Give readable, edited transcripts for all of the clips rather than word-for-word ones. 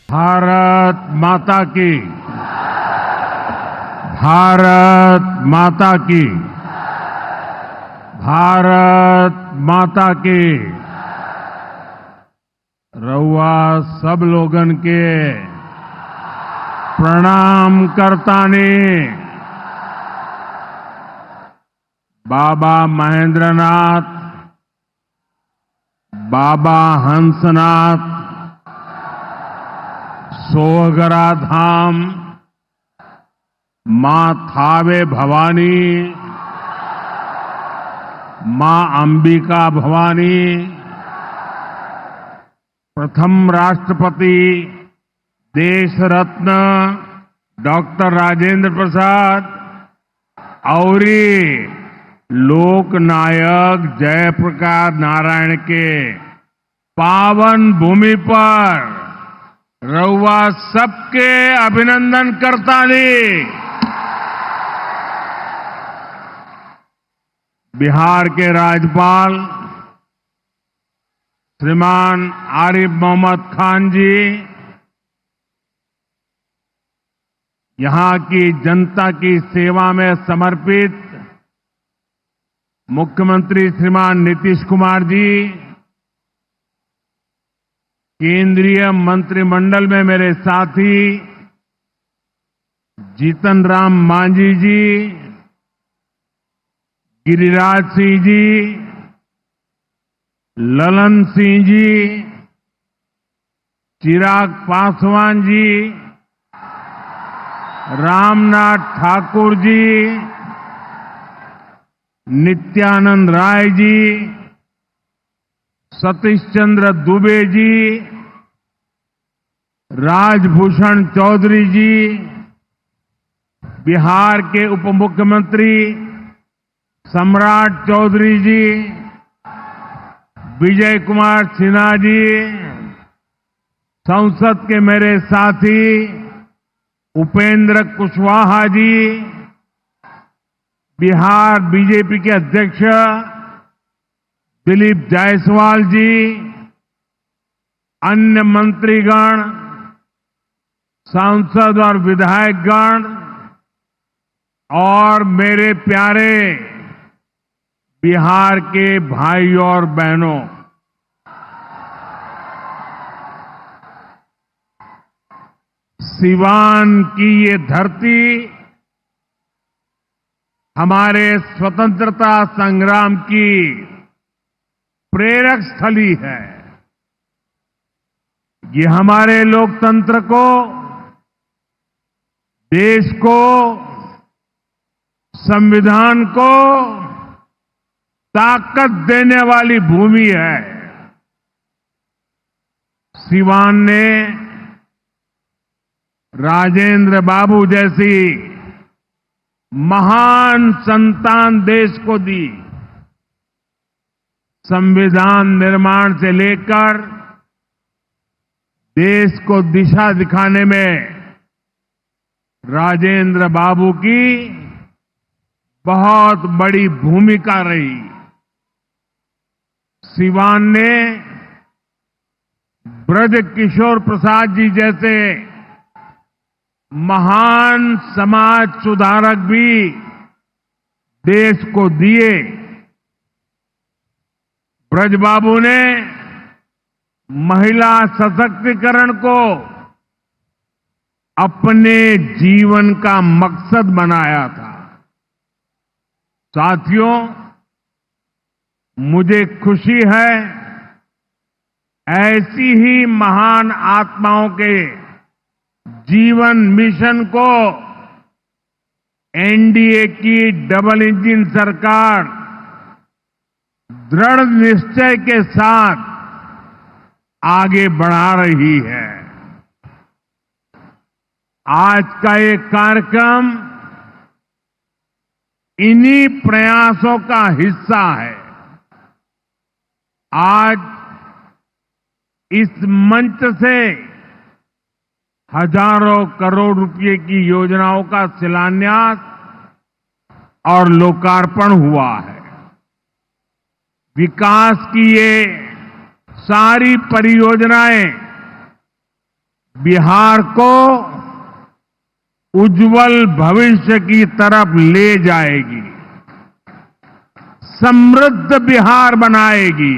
भारत माता की। भारत माता की। भारत माता की। रउआ सब लोगन के प्रणाम करतानी। बाबा महेंद्रनाथ, बाबा हंसनाथ, सोहगरा धाम, मां थावे भवानी, मां अंबिका भवानी, प्रथम राष्ट्रपति देश रत्न डॉक्टर राजेंद्र प्रसाद और लोकनायक जयप्रकाश नारायण के पावन भूमि पर रउआ सबके अभिनंदन करतानी। बिहार के राज्यपाल श्रीमान आरिफ मोहम्मद खान जी, यहां की जनता की सेवा में समर्पित मुख्यमंत्री श्रीमान नीतीश कुमार जी, केंद्रीय मंत्रिमंडल में मेरे साथी जीतन राम मांझी जी, गिरिराज सिंह जी, ललन सिंह जी, चिराग पासवान जी, रामनाथ ठाकुर जी, नित्यानंद राय जी, सतीश चंद्र दुबे जी, राजभूषण चौधरी जी, बिहार के उप मुख्यमंत्री सम्राट चौधरी जी, विजय कुमार सिन्हा जी, संसद के मेरे साथी उपेंद्र कुशवाहा जी, बिहार बीजेपी के अध्यक्ष दिलीप जायसवाल जी, अन्य मंत्रीगण, सांसद और विधायकगण और मेरे प्यारे बिहार के भाइयों और बहनों, सिवान की ये धरती हमारे स्वतंत्रता संग्राम की प्रेरक स्थली है। ये हमारे लोकतंत्र को, देश को, संविधान को ताकत देने वाली भूमि है। सिवान ने राजेंद्र बाबू जैसी महान संतान देश को दी। संविधान निर्माण से लेकर देश को दिशा दिखाने में राजेंद्र बाबू की बहुत बड़ी भूमिका रही। सिवान ने ब्रज किशोर प्रसाद जी जैसे महान समाज सुधारक भी देश को दिए। ब्रजबाबू ने महिला सशक्तिकरण को अपने जीवन का मकसद बनाया था। साथियों, मुझे खुशी है ऐसी ही महान आत्माओं के जीवन मिशन को एनडीए की डबल इंजन सरकार दृढ़ निश्चय के साथ आगे बढ़ा रही है। आज का ये कार्यक्रम इन्हीं प्रयासों का हिस्सा है। आज इस मंच से हजारों करोड़ रुपए की योजनाओं का शिलान्यास और लोकार्पण हुआ है। विकास की ये सारी परियोजनाएं बिहार को उज्जवल भविष्य की तरफ ले जाएगी, समृद्ध बिहार बनाएगी।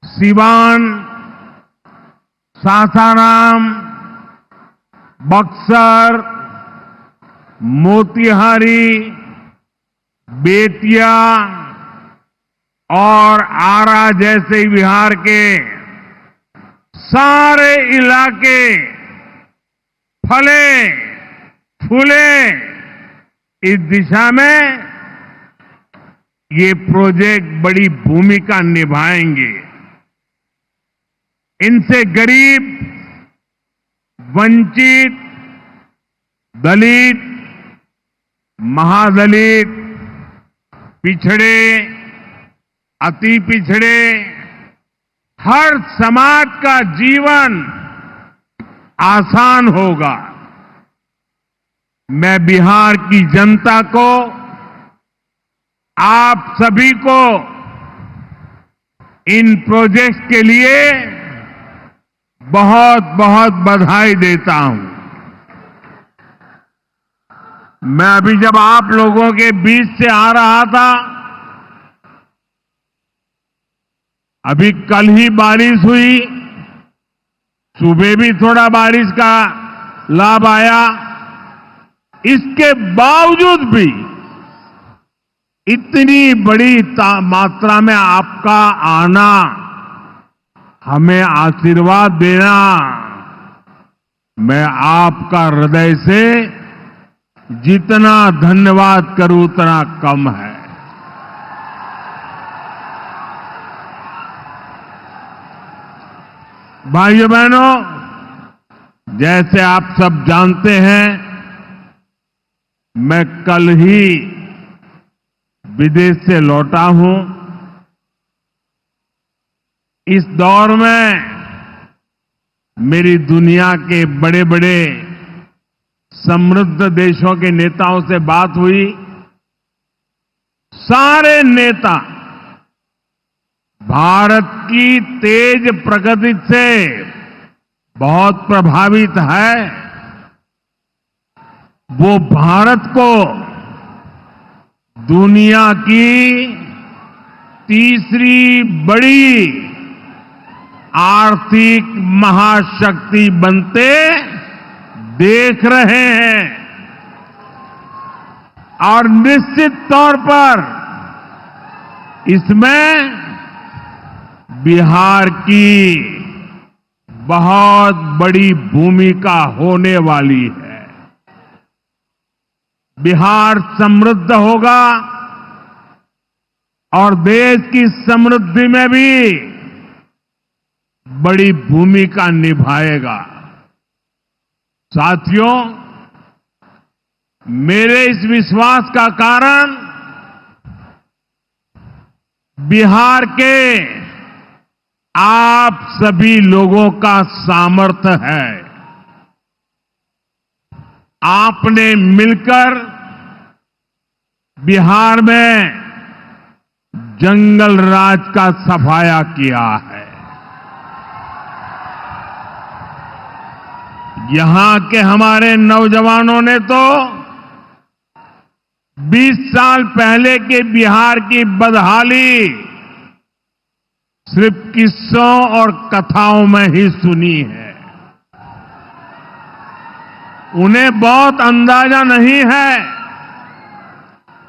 सिवान, सासाराम, बक्सर, मोतिहारी, बेतिया और आरा जैसे बिहार के सारे इलाके फले फूले, इस दिशा में ये प्रोजेक्ट बड़ी भूमिका निभाएंगे। इनसे गरीब, वंचित, दलित, महादलित, पिछड़े, अति पिछड़े, हर समाज का जीवन आसान होगा। मैं बिहार की जनता को, आप सभी को इन प्रोजेक्ट्स के लिए बहुत बहुत बधाई देता हूं। मैं अभी जब आप लोगों के बीच से आ रहा था, अभी कल ही बारिश हुई, सुबह भी थोड़ा बारिश का लाभ आया। इसके बावजूद भी इतनी बड़ी मात्रा में आपका आना, हमें आशीर्वाद देना, मैं आपका हृदय से जितना धन्यवाद करूं उतना कम है। भाइयों बहनों, जैसे आप सब जानते हैं, मैं कल ही विदेश से लौटा हूं। इस दौर में मेरी दुनिया के बड़े बड़े समृद्ध देशों के नेताओं से बात हुई। सारे नेता भारत की तेज प्रगति से बहुत प्रभावित है। वो भारत को दुनिया की तीसरी बड़ी आर्थिक महाशक्ति बनते देख रहे हैं और निश्चित तौर पर इसमें बिहार की बहुत बड़ी भूमिका होने वाली है। बिहार समृद्ध होगा और देश की समृद्धि में भी बड़ी भूमिका निभाएगा। साथियों, मेरे इस विश्वास का कारण बिहार के आप सभी लोगों का सामर्थ्य है। आपने मिलकर बिहार में जंगल राज का सफाया किया है। यहां के हमारे नौजवानों ने तो 20 साल पहले के बिहार की बदहाली सिर्फ किस्सों और कथाओं में ही सुनी है। उन्हें बहुत अंदाजा नहीं है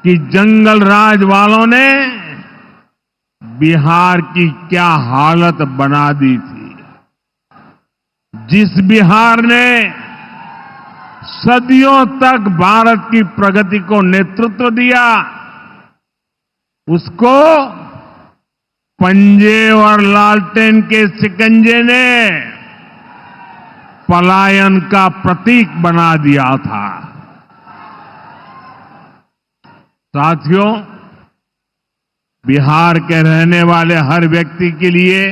कि जंगल राज वालों ने बिहार की क्या हालत बना दी थी। जिस बिहार ने सदियों तक भारत की प्रगति को नेतृत्व दिया, उसको पंजे और लालटेन के शिकंजे ने पलायन का प्रतीक बना दिया था। साथियों, बिहार के रहने वाले हर व्यक्ति के लिए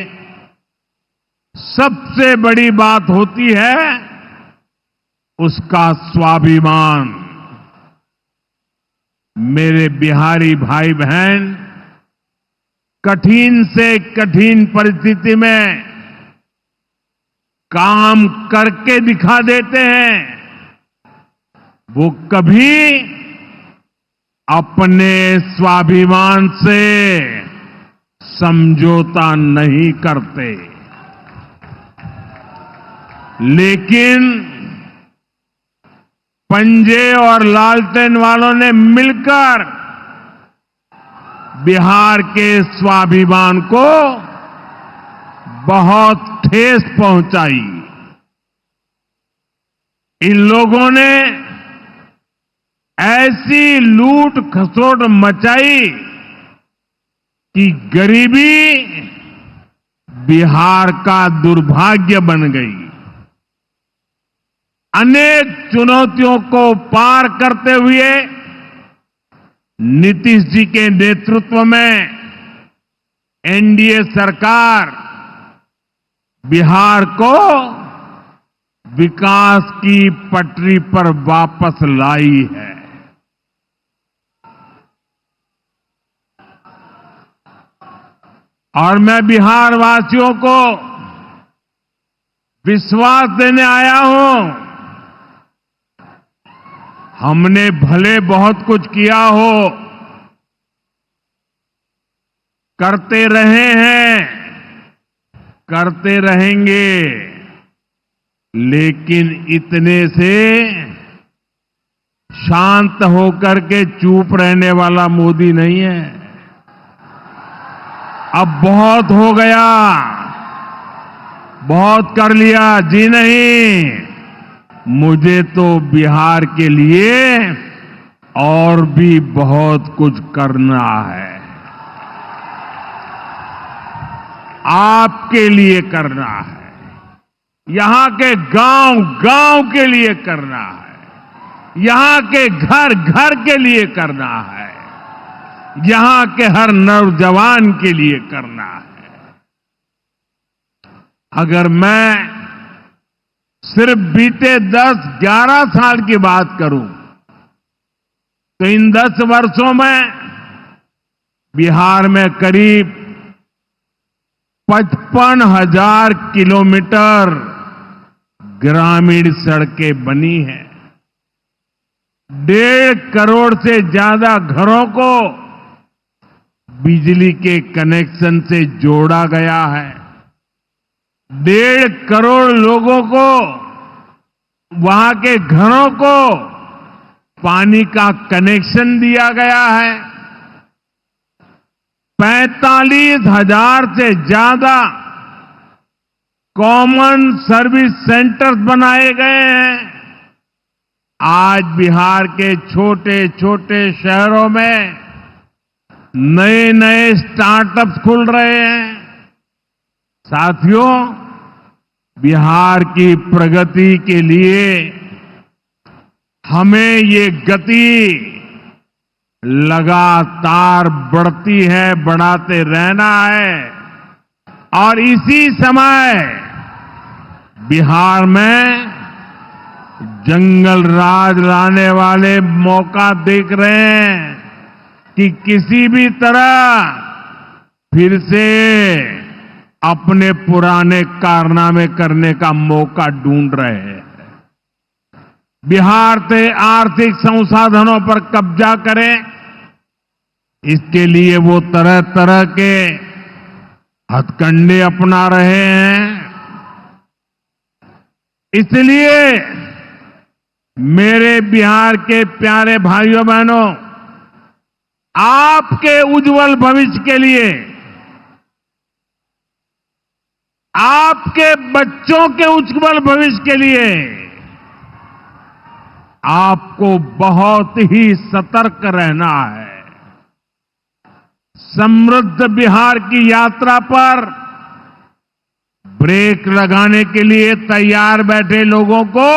सबसे बड़ी बात होती है उसका स्वाभिमान। मेरे बिहारी भाई बहन कठिन से कठिन परिस्थिति में काम करके दिखा देते हैं, वो कभी अपने स्वाभिमान से समझौता नहीं करते। लेकिन पंजे और लालटेन वालों ने मिलकर बिहार के स्वाभिमान को बहुत ठेस पहुंचाई। इन लोगों ने ऐसी लूट खसोट मचाई कि गरीबी बिहार का दुर्भाग्य बन गई। अनेक चुनौतियों को पार करते हुए नीतीश जी के नेतृत्व में एनडीए सरकार बिहार को विकास की पटरी पर वापस लाई है। और मैं बिहार वासियों को विश्वास देने आया हूं, हमने भले बहुत कुछ किया हो, करते रहे हैं, करते रहेंगे, लेकिन इतने से शांत होकर के चुप रहने वाला मोदी नहीं है। अब बहुत हो गया, बहुत कर लिया जी नहीं, मुझे तो बिहार के लिए और भी बहुत कुछ करना है, आपके लिए करना है, यहां के गांव गांव के लिए करना है, यहां के घर घर के लिए करना है, यहां के हर नौजवान के लिए करना है। अगर मैं सिर्फ बीते 10-11 साल की बात करूं तो इन 10 वर्षों में बिहार में करीब 55,000 किलोमीटर ग्रामीण सड़कें बनी हैं। 1.5 करोड़ से ज्यादा घरों को बिजली के कनेक्शन से जोड़ा गया है। 1.5 करोड़ लोगों को, वहां के घरों को पानी का कनेक्शन दिया गया है। 45,000 से ज्यादा कॉमन सर्विस सेंटर्स बनाए गए हैं। आज बिहार के छोटे छोटे शहरों में नए नए स्टार्टअप्स खुल रहे हैं। साथियों, बिहार की प्रगति के लिए हमें ये गति लगातार बढ़ती है, बढ़ाते रहना है। और इसी समय बिहार में जंगल राज लाने वाले मौका देख रहे हैं कि किसी भी तरह फिर से अपने पुराने कारनामे करने का मौका ढूंढ रहे हैं। बिहार से आर्थिक संसाधनों पर कब्जा करें, इसके लिए वो तरह तरह के हथकंडे अपना रहे हैं। इसलिए मेरे बिहार के प्यारे भाइयों बहनों, आपके उज्जवल भविष्य के लिए, आपके बच्चों के उज्जवल भविष्य के लिए आपको बहुत ही सतर्क रहना है। समृद्ध बिहार की यात्रा पर ब्रेक लगाने के लिए तैयार बैठे लोगों को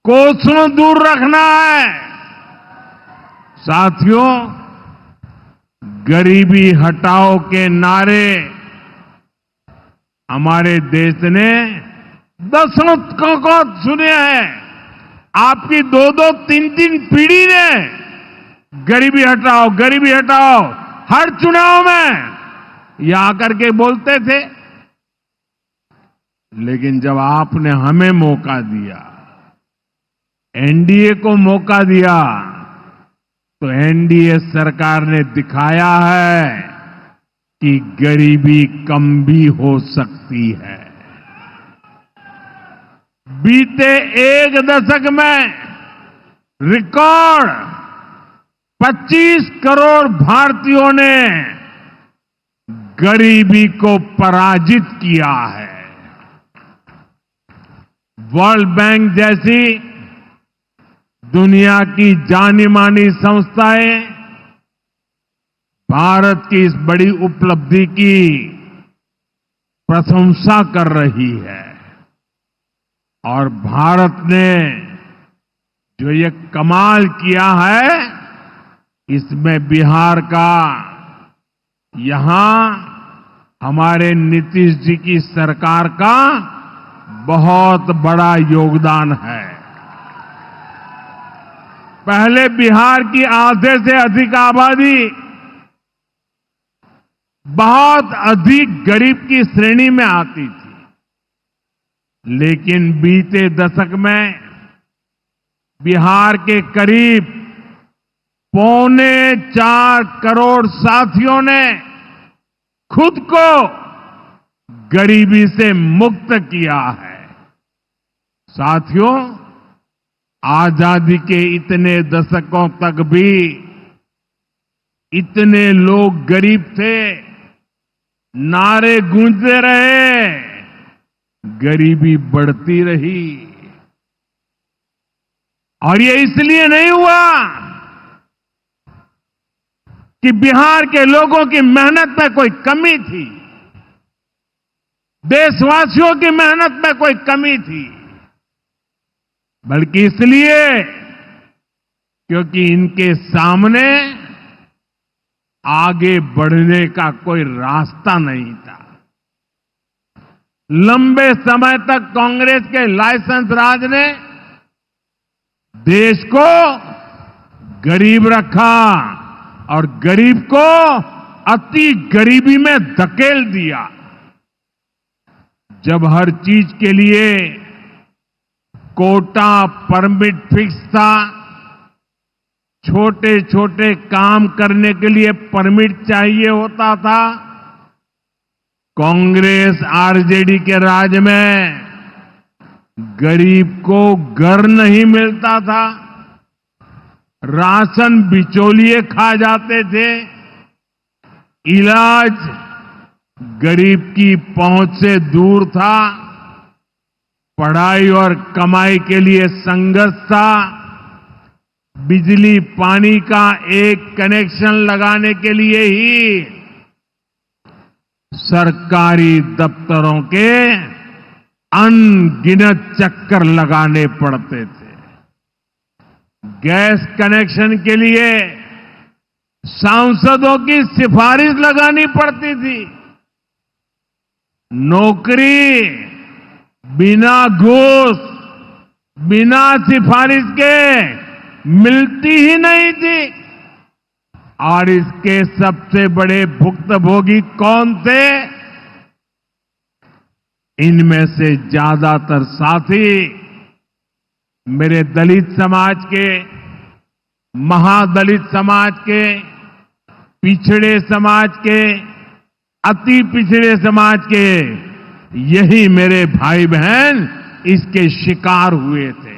कोसों दूर रखना है। साथियों, गरीबी हटाओ के नारे हमारे देश ने दशकों को सुने हैं। आपकी 2-2, 3-3 पीढ़ी ने गरीबी हटाओ, गरीबी हटाओ हर चुनाव में ये आकर के बोलते थे। लेकिन जब आपने हमें मौका दिया, एनडीए को मौका दिया, तो एनडीए सरकार ने दिखाया है कि गरीबी कम भी हो सकती है। बीते एक दशक में रिकॉर्ड 25 करोड़ भारतीयों ने गरीबी को पराजित किया है। वर्ल्ड बैंक जैसी दुनिया की जानी मानी संस्थाएं भारत की इस बड़ी उपलब्धि की प्रशंसा कर रही है और भारत ने जो ये कमाल किया है, इसमें बिहार का यहां हमारे नीतीश जी की सरकार का बहुत बड़ा योगदान है। पहले बिहार की आधे से अधिक आबादी बहुत अधिक गरीब की श्रेणी में आती थी, लेकिन बीते दशक में बिहार के करीब 4.25 करोड़ साथियों ने खुद को गरीबी से मुक्त किया है। साथियों, आजादी के इतने दशकों तक भी इतने लोग गरीब थे, नारे गूंजते रहे, गरीबी बढ़ती रही। और ये इसलिए नहीं हुआ कि बिहार के लोगों की मेहनत में कोई कमी थी, देशवासियों की मेहनत में कोई कमी थी, बल्कि इसलिए क्योंकि इनके सामने आगे बढ़ने का कोई रास्ता नहीं था। लंबे समय तक कांग्रेस के लाइसेंस राज ने देश को गरीब रखा और गरीब को अति गरीबी में धकेल दिया। जब हर चीज के लिए कोटा परमिट फिक्स था, छोटे छोटे काम करने के लिए परमिट चाहिए होता था, कांग्रेस आरजेडी के राज में गरीब को घर नहीं मिलता था, राशन बिचौलिए खा जाते थे, इलाज गरीब की पहुंच से दूर था, पढ़ाई और कमाई के लिए संघर्ष था, बिजली पानी का एक कनेक्शन लगाने के लिए ही सरकारी दफ्तरों के अनगिनत चक्कर लगाने पड़ते थे। गैस कनेक्शन के लिए सांसदों की सिफारिश लगानी पड़ती थी। नौकरी बिना घूस, बिना सिफारिश के मिलती ही नहीं थी। और इसके सबसे बड़े भुक्तभोगी कौन थे? इनमें से ज्यादातर साथी मेरे दलित समाज के, महादलित समाज के, पिछड़े समाज के, अति पिछड़े समाज के, यही मेरे भाई बहन इसके शिकार हुए थे।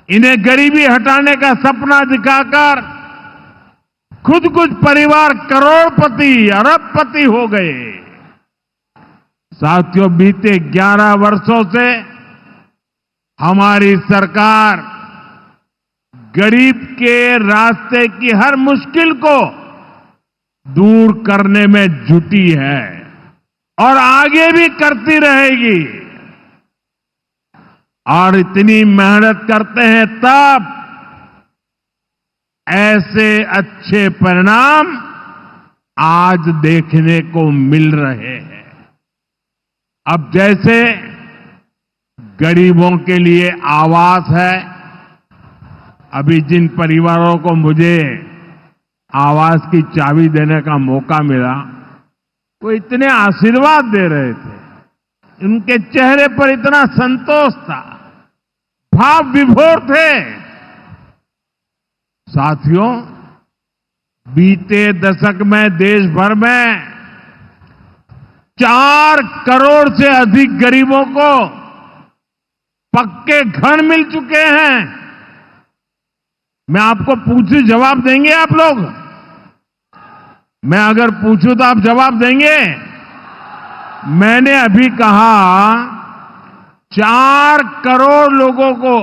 इन्हें गरीबी हटाने का सपना दिखाकर खुद कुछ परिवार करोड़पति, अरबपति हो गए। साथियों, बीते 11 वर्षों से हमारी सरकार गरीब के रास्ते की हर मुश्किल को दूर करने में जुटी है और आगे भी करती रहेगी। और इतनी मेहनत करते हैं तब ऐसे अच्छे परिणाम आज देखने को मिल रहे हैं। अब जैसे गरीबों के लिए आवास है, अभी जिन परिवारों को मुझे आवास की चाबी देने का मौका मिला, वो इतने आशीर्वाद दे रहे थे, उनके चेहरे पर इतना संतोष था, भाव विभोर थे। साथियों, बीते दशक में देश भर में 4 करोड़ से अधिक गरीबों को पक्के घर मिल चुके हैं। मैं आपको पूछूं, जवाब देंगे आप लोग? मैं अगर पूछूं तो आप जवाब देंगे? मैंने अभी कहा 4 करोड़ लोगों को,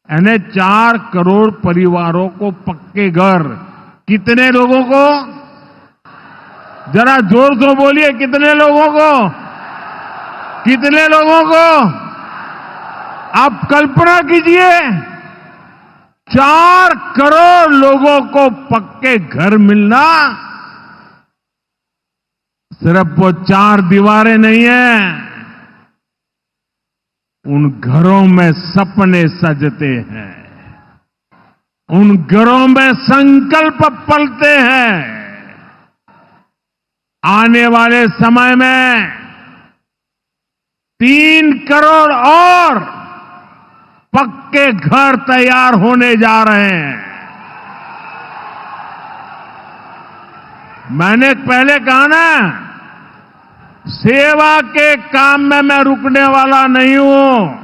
यानी 4 करोड़ परिवारों को पक्के घर। कितने लोगों को? जरा जोर से बोलिए, कितने लोगों को? कितने लोगों को? आप कल्पना कीजिए, 4 करोड़ लोगों को पक्के घर मिलना। सिर्फ वो 4 दीवारें नहीं है, उन घरों में सपने सजते हैं, उन घरों में संकल्प पलते हैं। आने वाले समय में 3 करोड़ और पक्के घर तैयार होने जा रहे हैं। मैंने पहले कहा ना, सेवा के काम में मैं रुकने वाला नहीं हूं।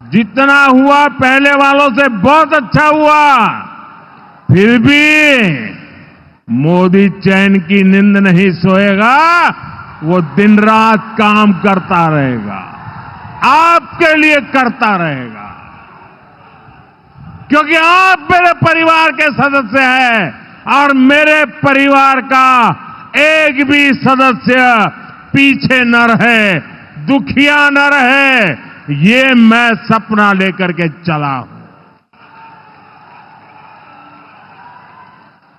जितना हुआ पहले वालों से बहुत अच्छा हुआ, फिर भी मोदी चैन की नींद नहीं सोएगा, वो दिन रात काम करता रहेगा, आपके लिए करता रहेगा, क्योंकि आप मेरे परिवार के सदस्य हैं और मेरे परिवार का एक भी सदस्य पीछे न रहे, दुखिया न रहे, ये मैं सपना लेकर के चला हूं।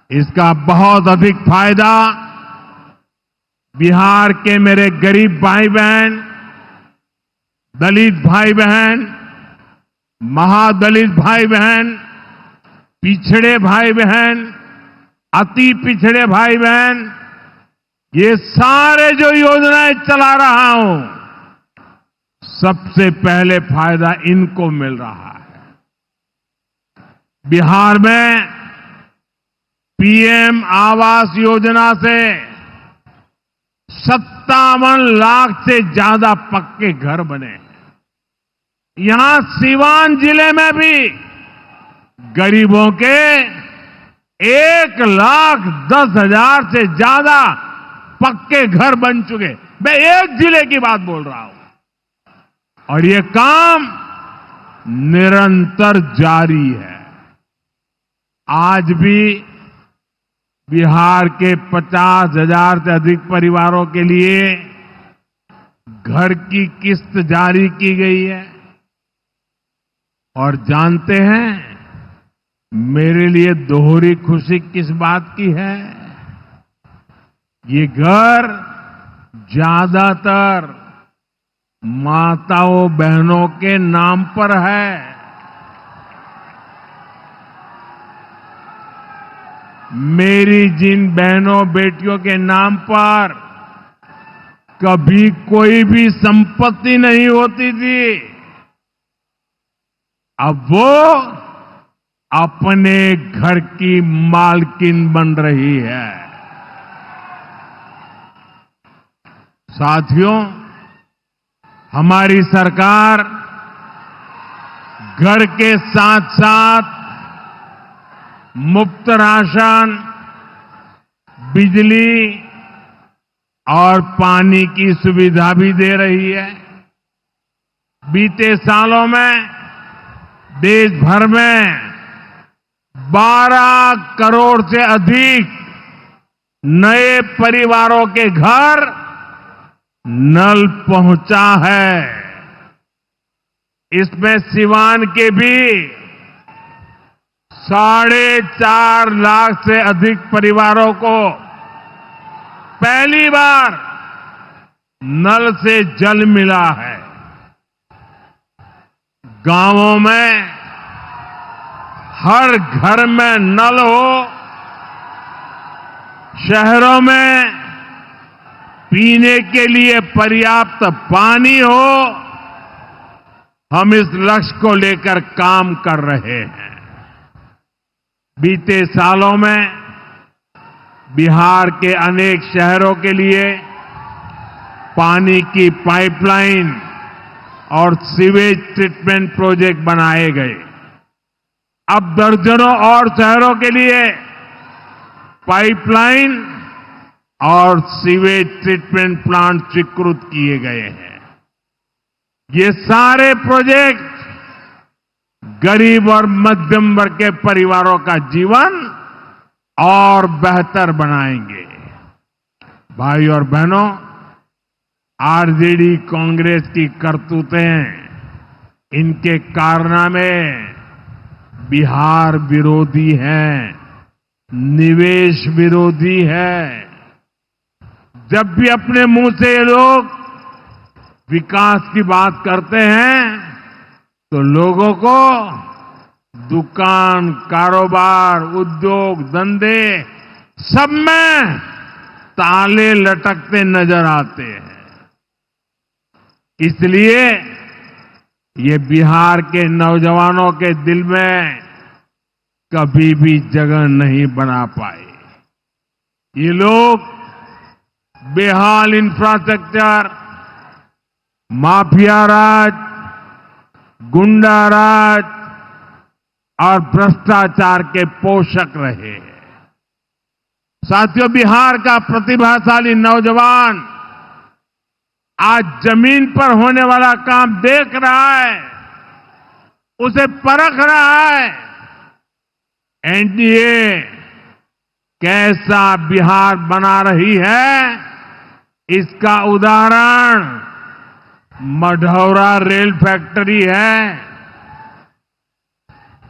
इसका बहुत अधिक फायदा बिहार के मेरे गरीब भाई बहन, दलित भाई बहन, महादलित भाई बहन, पिछड़े भाई बहन, अति पिछड़े भाई बहन, ये सारे जो योजनाएं चला रहा हूं, सबसे पहले फायदा इनको मिल रहा है। बिहार में पीएम आवास योजना से 57 लाख से ज्यादा पक्के घर बने हैं। यहां सीवान जिले में भी गरीबों के 1,10,000 से ज्यादा पक्के घर बन चुके। मैं एक जिले की बात बोल रहा हूं, और ये काम निरंतर जारी है। आज भी बिहार के 50,000 से अधिक परिवारों के लिए घर की किस्त जारी की गई है। और जानते हैं मेरे लिए दोहरी खुशी किस बात की है? ये घर ज्यादातर माताओं बहनों के नाम पर है। मेरी जिन बहनों बेटियों के नाम पर कभी कोई भी संपत्ति नहीं होती थी, अब वो अपने घर की मालकिन बन रही है। साथियों, हमारी सरकार घर के साथ साथ मुफ्त राशन, बिजली और पानी की सुविधा भी दे रही है। बीते सालों में देश भर में 12 करोड़ से अधिक नए परिवारों के घर नल पहुंचा है। इसमें सिवान के भी 4.5 लाख से अधिक परिवारों को पहली बार नल से जल मिला है। गांवों में हर घर में नल हो, शहरों में पीने के लिए पर्याप्त पानी हो, हम इस लक्ष्य को लेकर काम कर रहे हैं। बीते सालों में बिहार के अनेक शहरों के लिए पानी की पाइपलाइन और सीवेज ट्रीटमेंट प्रोजेक्ट बनाए गए। अब दर्जनों और शहरों के लिए पाइपलाइन और सीवेज ट्रीटमेंट प्लांट स्वीकृत किए गए हैं। ये सारे प्रोजेक्ट गरीब और मध्यम वर्ग के परिवारों का जीवन और बेहतर बनाएंगे। भाई और बहनों, आरजेडी कांग्रेस की करतूतें, इनके कारनामे बिहार विरोधी हैं, निवेश विरोधी है। जब भी अपने मुंह से ये लोग विकास की बात करते हैं तो लोगों को दुकान, कारोबार, उद्योग, धंधे सब में ताले लटकते नजर आते हैं। इसलिए ये बिहार के नौजवानों के दिल में कभी भी जगह नहीं बना पाए। ये लोग बेहाल इंफ्रास्ट्रक्चर, माफिया राज, गुंडा राज और भ्रष्टाचार के पोषक रहे हैं। साथियों, बिहार का प्रतिभाशाली नौजवान आज जमीन पर होने वाला काम देख रहा है, उसे परख रहा है। एनडीए कैसा बिहार बना रही है, इसका उदाहरण मढ़ौरा रेल फैक्ट्री है।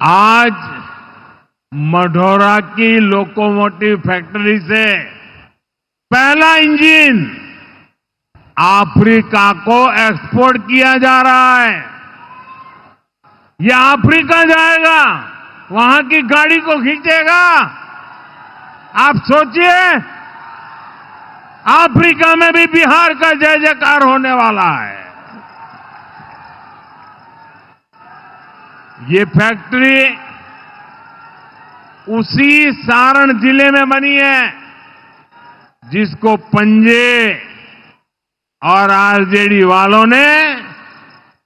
आज मढ़ौरा की लोकोमोटिव फैक्ट्री से पहला इंजन अफ्रीका को एक्सपोर्ट किया जा रहा है। यह अफ्रीका जाएगा, वहां की गाड़ी को खींचेगा। आप सोचिए, अफ्रीका में भी बिहार का जय जयकार होने वाला है। ये फैक्ट्री उसी सारण जिले में बनी है जिसको पंजे और आरजेडी वालों ने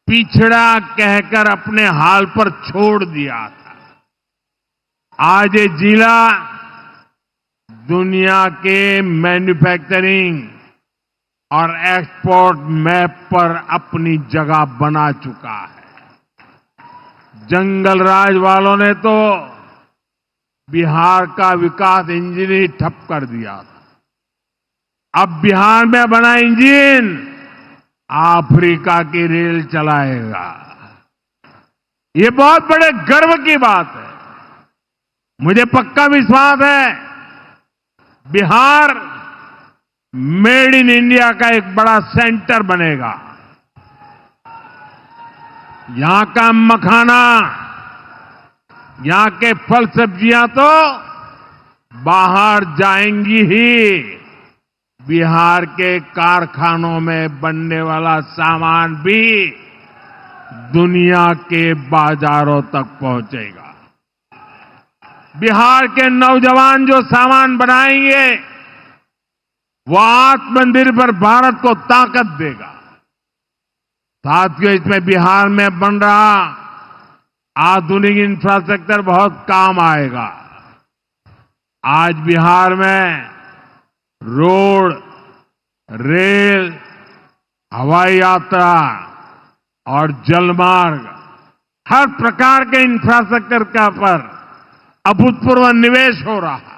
पिछड़ा कहकर अपने हाल पर छोड़ दिया था। आज ये जिला दुनिया के मैन्युफैक्चरिंग और एक्सपोर्ट मैप पर अपनी जगह बना चुका है। जंगल राज वालों ने तो बिहार का विकास इंजन ही ठप कर दिया था। अब बिहार में बना इंजन अफ्रीका की रेल चलाएगा। ये बहुत बड़े गर्व की बात है। मुझे पक्का विश्वास है बिहार मेड इन इंडिया का एक बड़ा सेंटर बनेगा। यहां का मखाना, यहां के फल सब्जियां तो बाहर जाएंगी ही, बिहार के कारखानों में बनने वाला सामान भी दुनिया के बाजारों तक पहुंचेगा। बिहार के नौजवान जो सामान बनाएंगे वो आत्मनिर्भर भारत को ताकत देगा। साथियों, इसमें बिहार में बन रहा आधुनिक इंफ्रास्ट्रक्चर बहुत काम आएगा। आज बिहार में रोड, रेल, हवाई यात्रा और जलमार्ग, हर प्रकार के इंफ्रास्ट्रक्चर का पर अभूतपूर्व निवेश हो रहा है।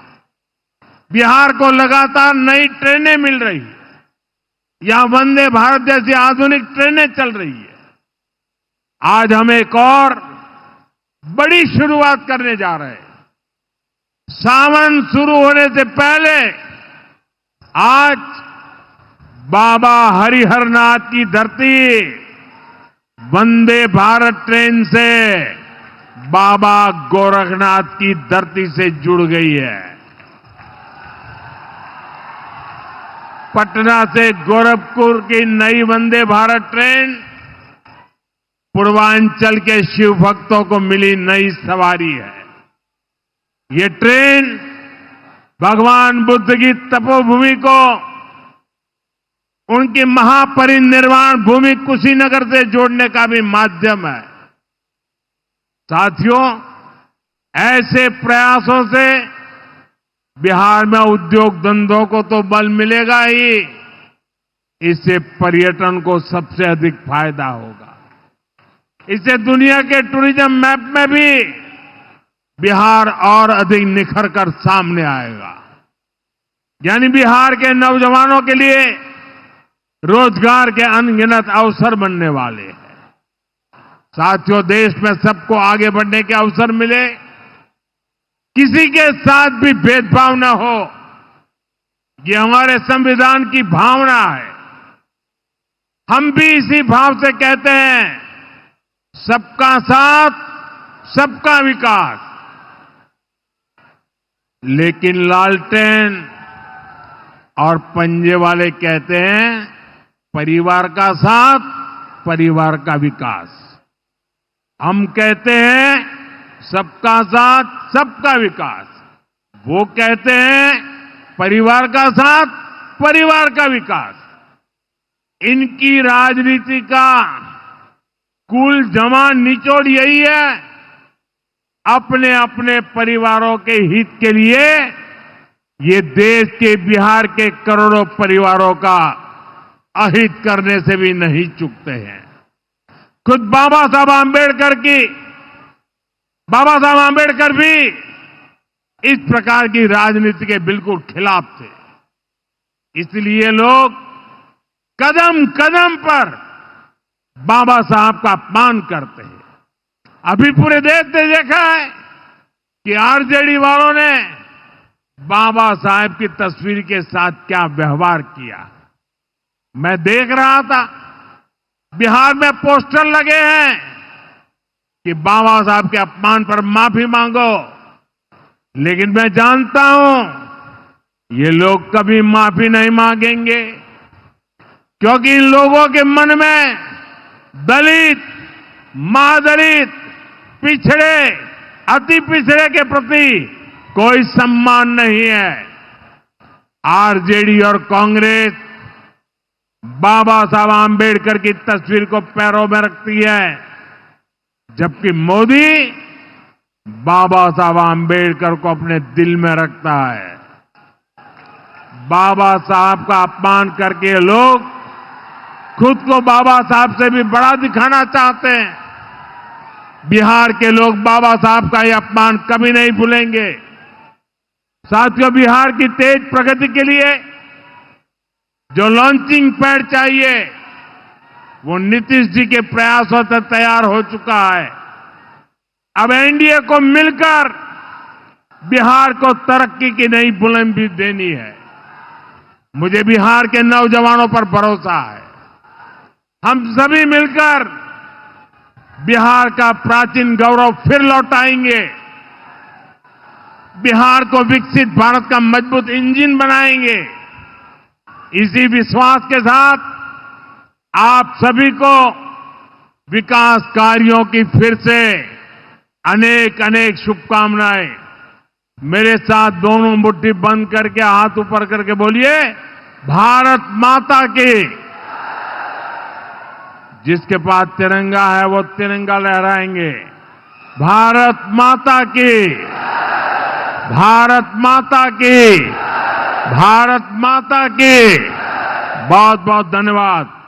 बिहार को लगातार नई ट्रेनें मिल रही है। यहां वंदे भारत जैसी आधुनिक ट्रेनें चल रही है। आज हम एक और बड़ी शुरुआत करने जा रहे हैं। सावन शुरू होने से पहले आज बाबा हरिहरनाथ की धरती वंदे भारत ट्रेन से बाबा गोरखनाथ की धरती से जुड़ गई है। पटना से गोरखपुर की नई वंदे भारत ट्रेन पूर्वांचल के शिव भक्तों को मिली नई सवारी है। ये ट्रेन भगवान बुद्ध की तपोभूमि को उनकी महापरिनिर्वाण भूमि कुशीनगर से जोड़ने का भी माध्यम है। साथियों, ऐसे प्रयासों से बिहार में उद्योग धंधों को तो बल मिलेगा ही, इससे पर्यटन को सबसे अधिक फायदा होगा। इससे दुनिया के टूरिज्म मैप में भी बिहार और अधिक निखर कर सामने आएगा। यानी बिहार के नौजवानों के लिए रोजगार के अनगिनत अवसर बनने वाले हैं। साथियों, देश में सबको आगे बढ़ने के अवसर मिले, किसी के साथ भी भेदभाव न हो, ये हमारे संविधान की भावना है। हम भी इसी भाव से कहते हैं, सबका साथ, सबका विकास। लेकिन लालटेन और पंजे वाले कहते हैं, परिवार का साथ, परिवार का विकास। हम कहते हैं सबका साथ, सबका विकास। वो कहते हैं परिवार का साथ, परिवार का विकास। इनकी राजनीति का कुल जमा निचोड़ यही है, अपने अपने परिवारों के हित के लिए ये देश के बिहार के करोड़ों परिवारों का अहित करने से भी नहीं चूकते हैं। खुद बाबा साहब आंबेडकर भी इस प्रकार की राजनीति के बिल्कुल खिलाफ थे। इसलिए लोग कदम कदम पर बाबा साहब का अपमान करते हैं। अभी पूरे देश ने देखा है कि आरजेडी वालों ने बाबा साहब की तस्वीर के साथ क्या व्यवहार किया। मैं देख रहा था, बिहार में पोस्टर लगे हैं कि बाबा साहब के अपमान पर माफी मांगो, लेकिन मैं जानता हूं ये लोग कभी माफी नहीं मांगेंगे, क्योंकि इन लोगों के मन में दलित, महादलित, पिछड़े, अति पिछड़े के प्रति कोई सम्मान नहीं है। आरजेडी और कांग्रेस बाबा साहब आंबेडकर की तस्वीर को पैरों में रखती है, जबकि मोदी बाबा साहब आंबेडकर को अपने दिल में रखता है। बाबा साहब का अपमान करके लोग खुद को बाबा साहब से भी बड़ा दिखाना चाहते हैं। बिहार के लोग बाबा साहब का यह अपमान कभी नहीं भूलेंगे। साथियों, बिहार की तेज प्रगति के लिए जो लॉन्चिंग पैड चाहिए वो नीतीश जी के प्रयासों से तैयार हो चुका है। अब एनडीए को मिलकर बिहार को तरक्की की नई बुलंदी देनी है। मुझे बिहार के नौजवानों पर भरोसा है। हम सभी मिलकर बिहार का प्राचीन गौरव फिर लौटाएंगे। बिहार को विकसित भारत का मजबूत इंजन बनाएंगे। इसी विश्वास के साथ आप सभी को विकास कार्यों की फिर से अनेक अनेक शुभकामनाएं। मेरे साथ दोनों मुट्ठी बंद करके हाथ ऊपर करके बोलिए, भारत माता की। जिसके पास तिरंगा है वो तिरंगा लहराएंगे। भारत माता की, भारत माता की, भारत माता की। बहुत बहुत धन्यवाद।